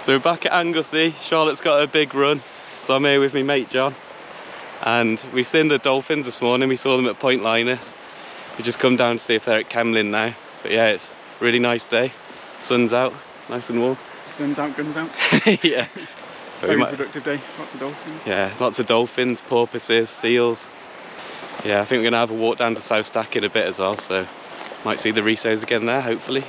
So we're back at Anglesey. Charlotte's got a big run, so I'm here with my mate John. And we've seen the dolphins this morning. We saw them at Point Linus. We just come down to see if they're at Kemlyn now. But yeah, it's a really nice day. Sun's out, nice and warm. Sun's out, guns out. Yeah. Very productive day, lots of dolphins. Yeah, lots of dolphins, porpoises, seals. Yeah, I think we're gonna have a walk down to South Stack in a bit as well, so might see the Rissos again there, hopefully.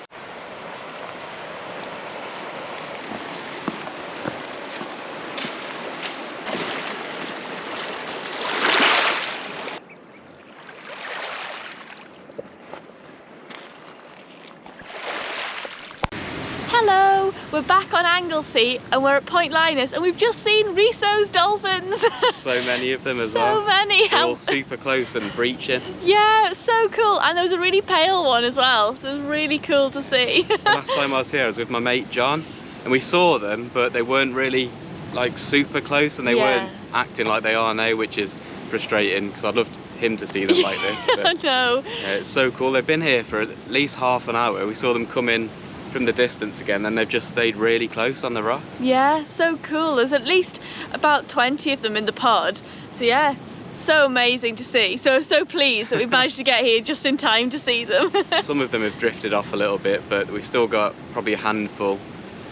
Hello, we're back on Anglesey and we're at Point Linus and we've just seen Risso's dolphins. So many of them as well. So many. They're all super close and breaching. Yeah, it's so cool. And there was a really pale one as well, so it was really cool to see. The last time I was here I was with my mate John and we saw them, but they weren't really like super close and they weren't acting like they are now, which is frustrating because I'd love him to see them like this. But I know. Yeah, it's so cool. They've been here for at least half an hour. We saw them come in from the distance again, and they've just stayed really close on the rocks. Yeah, so cool. There's at least about 20 of them in the pod. So yeah, so amazing to see. So pleased that we've managed to get here just in time to see them. Some of them have drifted off a little bit, but we've still got probably a handful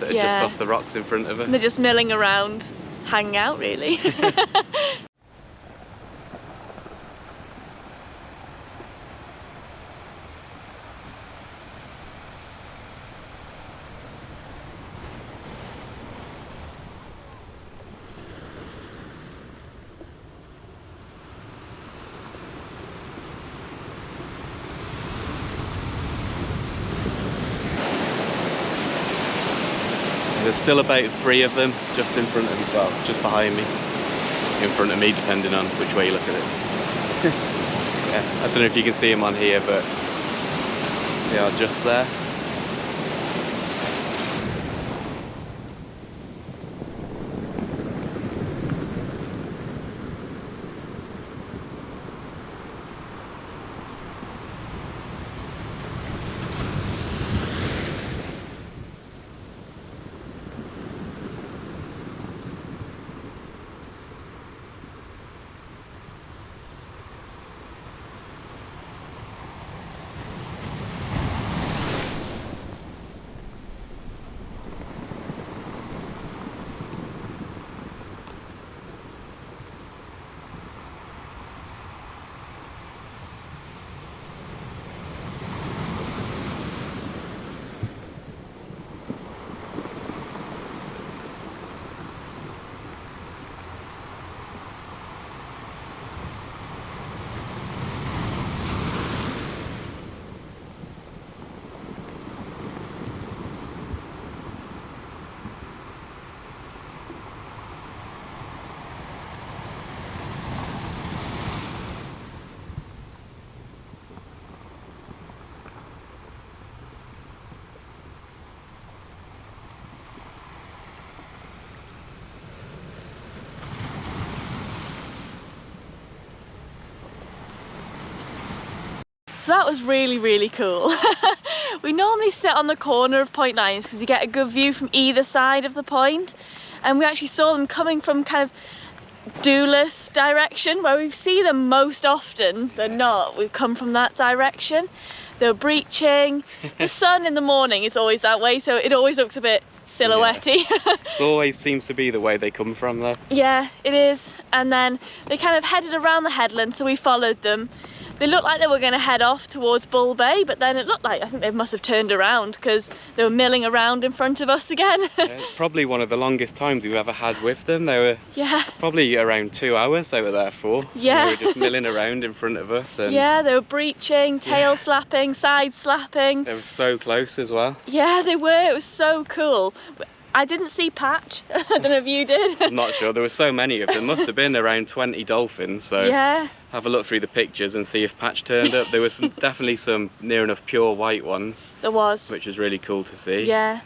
that are just off the rocks in front of us. And they're just milling around, hanging out really. There's still about 3 of them just in front of me, well, just behind me, in front of me, depending on which way you look at it. Yeah, I don't know if you can see them on here, but they are just there. So that was really cool. We normally sit on the corner of Point Linus because you get a good view from either side of the point, and we actually saw them coming from kind of Doulas direction, where we see them most often than not. We've come from that direction. They were breaching. The sun in the morning is always that way, so it always looks a bit silhouette-y. Yeah. It always seems to be the way they come from though. Yeah, it is. And then they kind of headed around the headland, so we followed them. They looked like they were going to head off towards Bull Bay, but then it looked like, I think they must have turned around because they were milling around in front of us again. Yeah, it's probably one of the longest times we've ever had with them. They were probably around 2 hours they were there for. Yeah. They were just milling around in front of us. And yeah, they were breaching, tail slapping, side slapping. They were so close as well. Yeah, they were. It was so cool. I didn't see Patch. I don't know if you did. I'm not sure. There were so many of them. Must have been around 20 dolphins. So yeah. Have a look through the pictures and see if Patch turned up. There was definitely some near enough pure white ones. There was. Which was really cool to see. Yeah.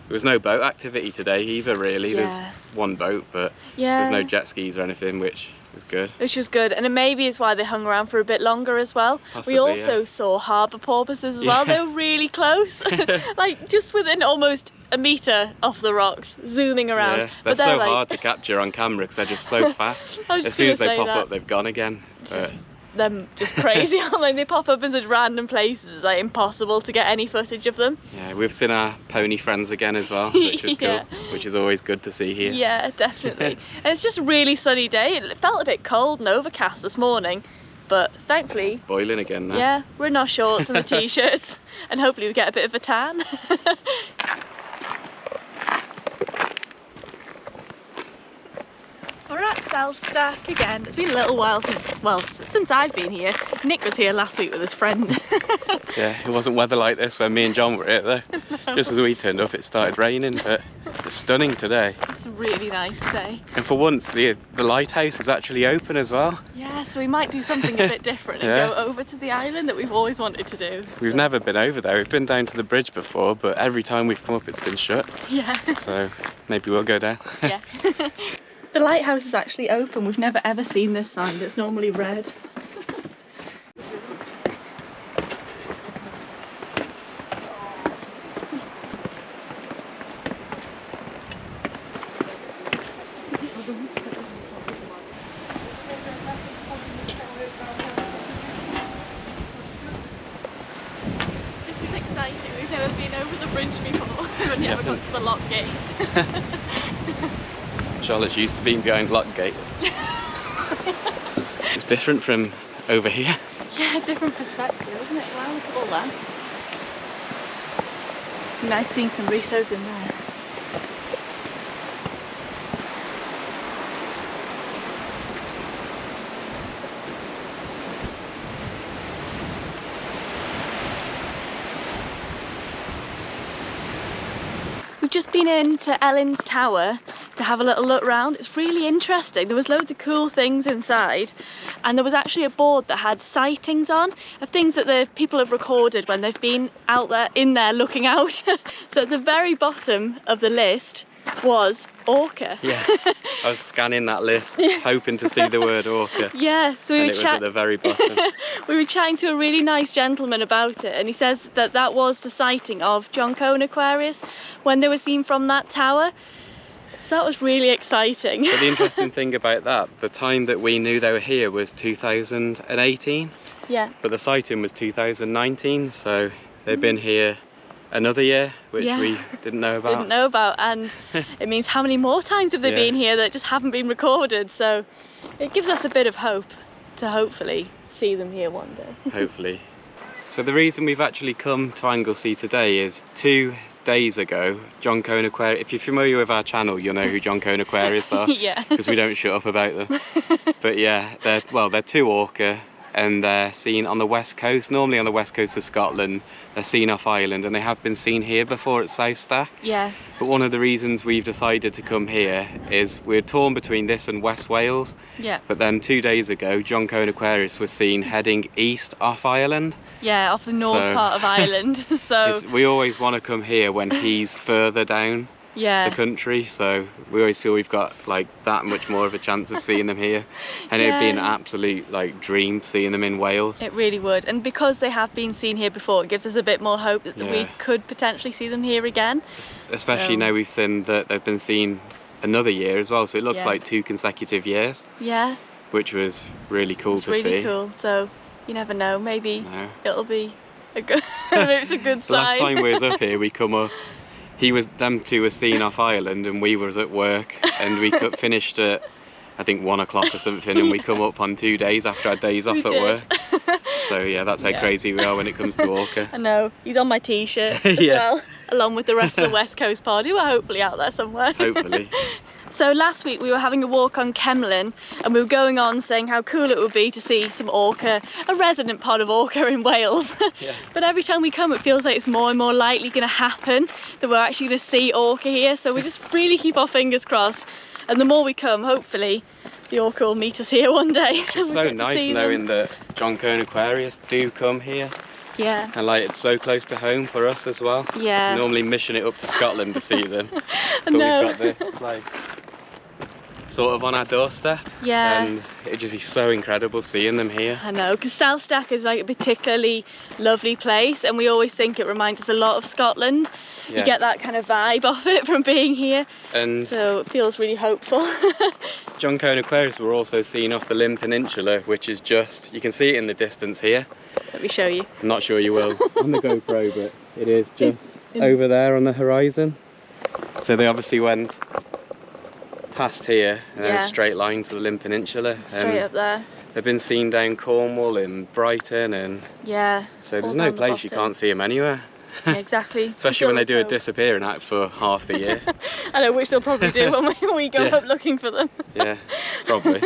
There was no boat activity today either, really. Yeah. There's one boat, but Yeah. there's no jet skis or anything, which was good. Which was good, and it maybe is why they hung around for a bit longer as well. Possibly, we also saw harbour porpoises as well. They were really close, like just within almost a metre off the rocks, zooming around. Yeah, But they're so like... hard to capture on camera because they're just so fast. As soon as they pop up, they've gone again. Them just crazy, aren't they? They pop up in such random places, it's like impossible to get any footage of them. Yeah, we've seen our pony friends again as well, which is Yeah. cool, which is always good to see here. Yeah, definitely. And it's just a really sunny day. It felt a bit cold and overcast this morning, but thankfully It's boiling again now. yeah, we're in our shorts and the t-shirts, and hopefully we get a bit of a tan. We're at South Stack again. It's been a little while since I've been here. Nick was here last week with his friend. Yeah, it wasn't weather like this when me and John were here though. No. Just as we turned up, it started raining, but it's stunning today. It's a really nice day. And for once, the lighthouse is actually open as well. Yeah, so we might do something a bit different and Yeah. go over to the island that we've always wanted to do. We've never been over there. We've been down to the bridge before, but every time we've come up, it's been shut. Yeah. So maybe we'll go down. Yeah. The lighthouse is actually open. We've never ever seen this sign. It's normally red. This is exciting. We've never been over the bridge before. We've only ever got to the lock gate. Charlotte's used to being behind lock gate. It's different from over here. Yeah, different perspective, isn't it? Wow, look at all that. Nice seeing some Rissos in there. We've just been into Ellen's Tower to have a little look round. It's really interesting. There was loads of cool things inside, and there was actually a board that had sightings on of things that the people have recorded when they've been out there, in there looking out. So at the very bottom of the list was Orca. Yeah, I was scanning that list, hoping to see the word Orca. Yeah, so And it was at the very bottom. we were chatting to a really nice gentleman about it, and he says that that was the sighting of John Coe and Aquarius when they were seen from that tower. So that was really exciting. But the interesting thing about that, the time that we knew they were here was 2018. Yeah. But the sighting was 2019, so they've been here another year, which we didn't know about. Didn't know about, and it means how many more times have they been here that just haven't been recorded, so it gives us a bit of hope to hopefully see them here one day. Hopefully. So the reason we've actually come to Anglesey today is 2 days ago, John Coe and Aquarius, if you're familiar with our channel, you'll know who John Coe and Aquarius are. Yeah. Because we don't shut up about them. But yeah, they're 2 Orca, and they're seen on the west coast, normally on the west coast of Scotland. They're seen off island, and they have been seen here before at South Stack. Yeah. But one of the reasons we've decided to come here is we're torn between this and West Wales. Yeah. But then 2 days ago, John Coe and Aquarius was seen heading east off Ireland. Yeah, off the north part of Ireland. So we always want to come here when he's further down the country, so we always feel we've got like that much more of a chance of seeing them here, and it'd be an absolute like dream seeing them in Wales. It really would, and because they have been seen here before, it gives us a bit more hope that we could potentially see them here again. Especially now we've seen that they've been seen another year as well, so it looks like 2 consecutive years. Yeah. Which was really cool to see. Really cool. So you never know, maybe it'll be a good. Maybe it's a good sign. Last time we was up here, we come up. Them 2 were seen off island, and we was at work, and we finished at I think 1 o'clock or something, and we come up on 2 days after our days off at work. So yeah, that's how crazy we are when it comes to Orca. I know, he's on my t-shirt as well, along with the rest of the West Coast party. We're hopefully out there somewhere. Hopefully. So last week we were having a walk on Kemlyn, and we were going on saying how cool it would be to see some Orca, a resident pod of Orca in Wales. But every time we come it feels like it's more and more likely going to happen that we're actually going to see Orca here, so we just really keep our fingers crossed, and the more we come, hopefully the Orca will meet us here one day. It's so nice knowing that John Coe and Aquarius do come here. Yeah. And like it's so close to home for us as well. Yeah. We normally mission it up to Scotland to see them. But No. we've got this like sort of on our doorstep. Yeah. And it'd just be so incredible seeing them here. I know, because South Stack is like a particularly lovely place, and we always think it reminds us a lot of Scotland. Yeah. You get that kind of vibe off it from being here, And so it feels really hopeful. John Coe and Aquarius were also seen off the Llyn Peninsula, which is just, you can see it in the distance here. Let me show you. I'm not sure you will on the GoPro, but it is just over there on the horizon. So they obviously went past here and Yeah. a straight line to the Llyn Peninsula. Straight up there. They've been seen down Cornwall and Brighton, and Yeah. so there's all no down the place you bottom. can't see them anywhere. Yeah, exactly. Especially when they do a So- disappearing act for half the year. I know, which they'll probably do when we go Yeah. up looking for them. Yeah, probably.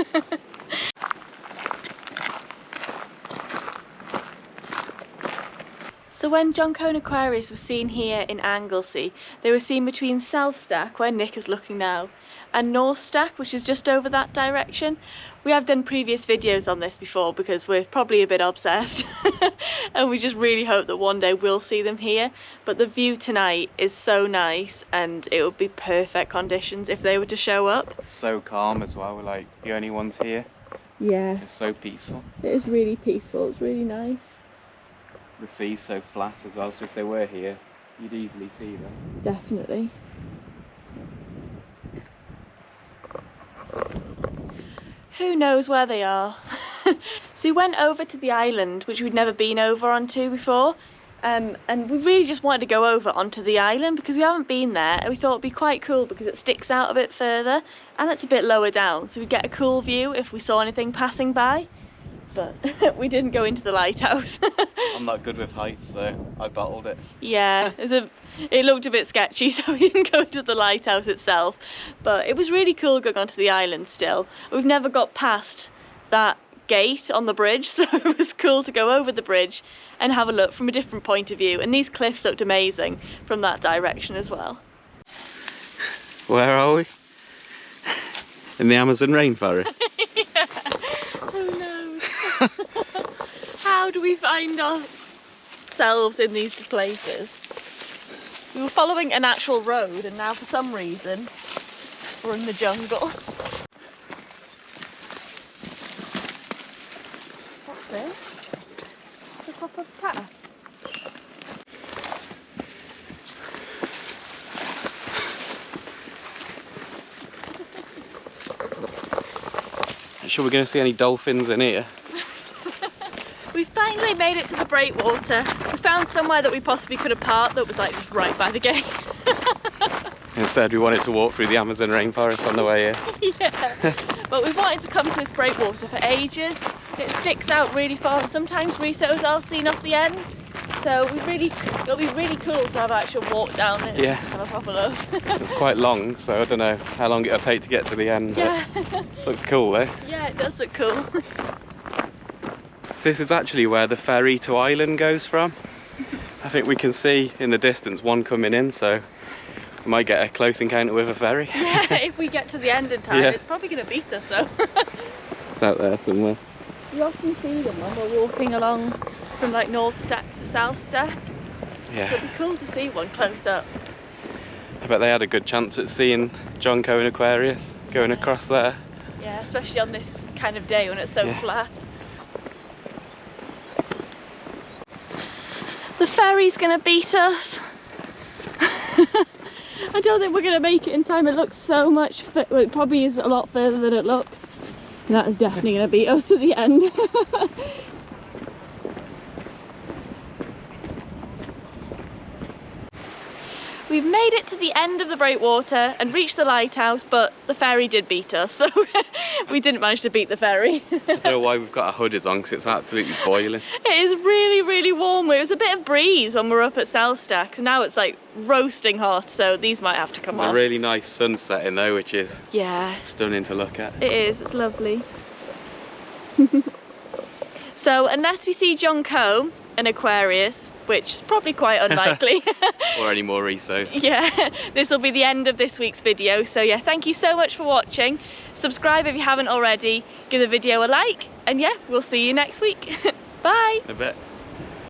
So when John Coe and Aquarius was seen here in Anglesey, they were seen between South Stack, where Nick is looking now, and North Stack, which is just over that direction. We have done previous videos on this before because we're probably a bit obsessed and we just really hope that one day we'll see them here. But the view tonight is so nice, and it would be perfect conditions if they were to show up. So calm as well, we're like the only ones here. Yeah, It's so peaceful. it is really peaceful, it's really nice. The sea's so flat as well, so if they were here, you'd easily see them. Definitely. Who knows where they are? So we went over to the island, which we'd never been over onto before, and we really just wanted to go over onto the island because we haven't been there, and we thought it'd be quite cool because it sticks out a bit further and it's a bit lower down, so we'd get a cool view if we saw anything passing by. But we didn't go into the lighthouse. I'm not good with heights, so I bottled it. Yeah, it looked a bit sketchy, so we didn't go to the lighthouse itself. But it was really cool going onto the island still. We've never got past that gate on the bridge, so it was cool to go over the bridge and have a look from a different point of view. And these cliffs looked amazing from that direction as well. Where are we? In the Amazon rainforest. Yeah. Oh no. How do we find ourselves in these places? We were following an actual road, and now for some reason we're in the jungle. What's this? It's a proper path. Sure we're going to see any dolphins in here? We finally made it to the breakwater. We found somewhere that we possibly could have parked that was like just right by the gate. Instead we wanted to walk through the Amazon rainforest on the way here. Yeah, but we've wanted to come to this breakwater for ages. It sticks out really far, and sometimes Rissos are seen off the end. So it'll be really cool to have an actual walk down it. Yeah. Have a proper look. It's quite long, so I don't know how long it'll take to get to the end. Yeah. Looks cool though. Yeah, it does look cool. So this is actually where the ferry to Ireland goes from. I think we can see in the distance one coming in, so we might get a close encounter with a ferry. Yeah, if we get to the end in time, Yeah. it's probably going to beat us though. It's out there somewhere. You often see them when we're walking along from like North Stack to South Stack. Yeah. So it'd be cool to see one close up. I bet they had a good chance at seeing John Coe and Aquarius going across there. Yeah, especially on this kind of day when it's so Yeah. flat. The ferry's gonna beat us. I don't think we're gonna make it in time. It looks so much, well, it probably is a lot further than it looks. That is definitely gonna beat us to the end. We've made it to the end of the breakwater and reached the lighthouse, but the ferry did beat us, so we didn't manage to beat the ferry. I don't know why we've got our hoodies on because it's absolutely boiling. It is really, really warm. It was a bit of breeze when we were up at South Stack. Now it's like roasting hot, so these might have to come It's off. a really nice sunset in though, which is Yeah, stunning to look at. it is. It's lovely. So unless we see John Coe and Aquarius, which is probably quite unlikely. Or any more Risso. Yeah, this will be the end of this week's video. So yeah, thank you so much for watching. Subscribe if you haven't already. Give the video a like. And yeah, we'll see you next week. Bye. A bit.